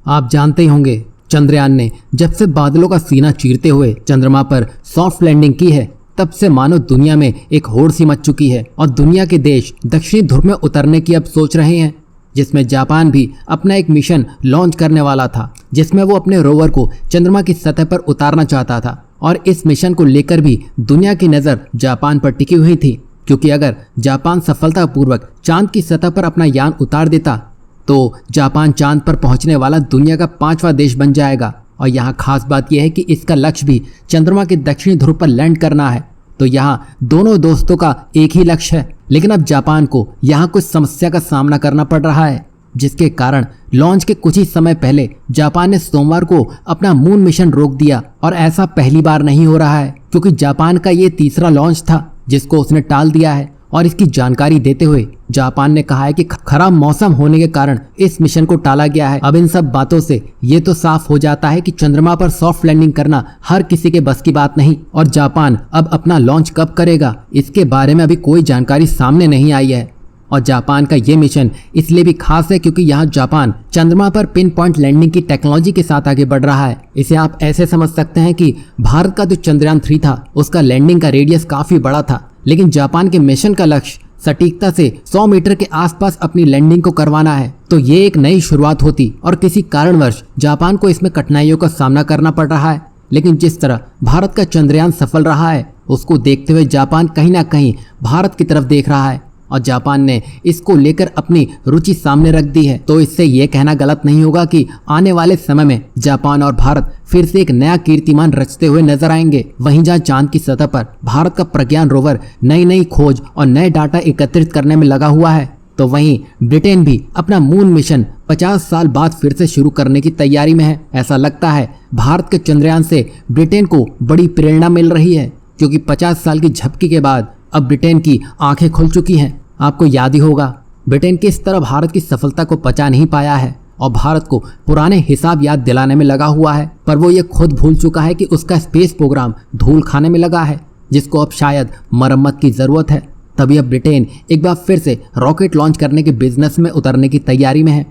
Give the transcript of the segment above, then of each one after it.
आप जानते ही होंगे, चंद्रयान ने जब से बादलों का सीना चीरते हुए चंद्रमा पर सॉफ्ट लैंडिंग की है, तब से मानो दुनिया में एक होड़ सी मच चुकी है और दुनिया के देश दक्षिणी ध्रुव में उतरने की अब सोच रहे हैं, जिसमें जापान भी अपना एक मिशन लॉन्च करने वाला था, जिसमें वो अपने रोवर को चंद्रमा की सतह पर उतारना चाहता था। और इस मिशन को लेकर भी दुनिया की नज़र जापान पर टिकी हुई थी, क्योंकि अगर जापान सफलतापूर्वक चांद की सतह पर अपना यान उतार देता तो जापान चांद पर पहुंचने वाला दुनिया का 5वां देश बन जाएगा। और यहाँ खास बात यह है कि इसका लक्ष्य भी चंद्रमा के दक्षिणी ध्रुव पर लैंड करना है। तो यहाँ दोनों दोस्तों का एक ही लक्ष्य है, लेकिन अब जापान को यहाँ कुछ समस्या का सामना करना पड़ रहा है, जिसके कारण लॉन्च के कुछ ही समय पहले जापान ने सोमवार को अपना मून मिशन रोक दिया। और ऐसा पहली बार नहीं हो रहा है, क्योंकि जापान का ये तीसरा लॉन्च था जिसको उसने टाल दिया है। और इसकी जानकारी देते हुए जापान ने कहा है कि खराब मौसम होने के कारण इस मिशन को टाला गया है। अब इन सब बातों से ये तो साफ हो जाता है कि चंद्रमा पर सॉफ्ट लैंडिंग करना हर किसी के बस की बात नहीं। और जापान अब अपना लॉन्च कब करेगा, इसके बारे में अभी कोई जानकारी सामने नहीं आई है। और जापान का ये मिशन इसलिए भी खास है क्योंकि यहाँ जापान चंद्रमा पर पिन पॉइंट लैंडिंग की टेक्नोलॉजी के साथ आगे बढ़ रहा है। इसे आप ऐसे समझ सकते हैं कि भारत का जो चंद्रयान 3 था, उसका लैंडिंग का रेडियस काफी बड़ा था, लेकिन जापान के मिशन का लक्ष्य सटीकता से 100 मीटर के आसपास अपनी लैंडिंग को करवाना है। तो ये एक नई शुरुआत होती और किसी कारणवश जापान को इसमें कठिनाइयों का सामना करना पड़ रहा है। लेकिन जिस तरह भारत का चंद्रयान सफल रहा है, उसको देखते हुए जापान कहीं ना कहीं भारत की तरफ देख रहा है और जापान ने इसको लेकर अपनी रुचि सामने रख दी है। तो इससे ये कहना गलत नहीं होगा कि आने वाले समय में जापान और भारत फिर से एक नया कीर्तिमान रचते हुए नजर आएंगे। वहीं जहां चांद की सतह पर भारत का प्रज्ञान रोवर नई नई खोज और नए डाटा एकत्रित करने में लगा हुआ है, तो वहीं ब्रिटेन भी अपना मून मिशन 50 साल बाद फिर से शुरू करने की तैयारी में है। ऐसा लगता है भारत के चंद्रयान से ब्रिटेन को बड़ी प्रेरणा मिल रही है, क्योंकि 50 साल की झपकी के बाद अब ब्रिटेन की आंखें खुल चुकी हैं। आपको याद ही होगा, ब्रिटेन किस तरह भारत की सफलता को पचा नहीं पाया है और भारत को पुराने हिसाब याद दिलाने में लगा हुआ है। पर वो ये खुद भूल चुका है कि उसका स्पेस प्रोग्राम धूल खाने में लगा है, जिसको अब शायद मरम्मत की जरूरत है। तभी अब ब्रिटेन एक बार फिर से रॉकेट लॉन्च करने के बिजनेस में उतरने की तैयारी में है।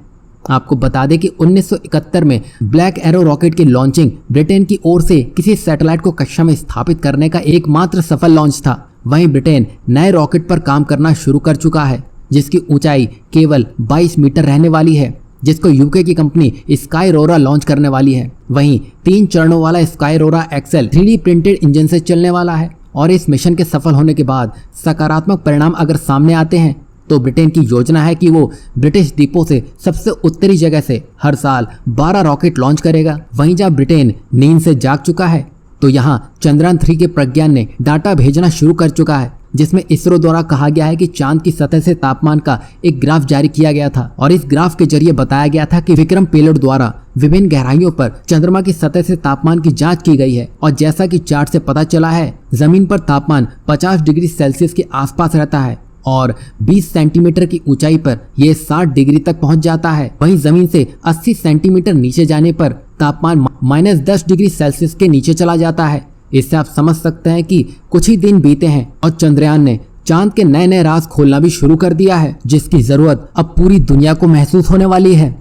आपको बता दें कि 1971 में ब्लैक एरो रॉकेट की लॉन्चिंग ब्रिटेन की ओर से किसी सैटेलाइट को कक्षा में स्थापित करने का एकमात्र सफल लॉन्च था। वहीं ब्रिटेन नए रॉकेट पर काम करना शुरू कर चुका है, जिसकी ऊंचाई केवल 22 मीटर रहने वाली है, जिसको यूके की कंपनी स्काईरोरा लॉन्च करने वाली है। वहीं 3 चरणों वाला स्काईरोरा एक्सेल 3D प्रिंटेड इंजन से चलने वाला है। और इस मिशन के सफल होने के बाद सकारात्मक परिणाम अगर सामने आते हैं, तो ब्रिटेन की योजना है कि वो ब्रिटिश द्वीपों से सबसे उत्तरी जगह से हर साल 12 रॉकेट लॉन्च करेगा। वहीं जहाँ ब्रिटेन नींद से जाग चुका है, तो यहाँ चंद्रयान 3 के प्रज्ञान ने डाटा भेजना शुरू कर चुका है, जिसमें इसरो द्वारा कहा गया है कि चांद की सतह से तापमान का एक ग्राफ जारी किया गया था। और इस ग्राफ के जरिए बताया गया था कि विक्रम पेलोड द्वारा विभिन्न गहराइयों पर चंद्रमा की सतह से तापमान की जांच की गई है। और जैसा कि चार्ट से पता चला है, जमीन पर तापमान 50 डिग्री सेल्सियस के आसपास रहता है और 20 सेंटीमीटर की ऊंचाई पर यह 60 डिग्री तक पहुंच जाता है। वहीं जमीन से 80 सेंटीमीटर नीचे जाने पर तापमान -10 डिग्री सेल्सियस के नीचे चला जाता है। इससे आप समझ सकते हैं कि कुछ ही दिन बीते हैं और चंद्रयान ने चांद के नए नए राज खोलना भी शुरू कर दिया है, जिसकी जरूरत अब पूरी दुनिया को महसूस होने वाली है।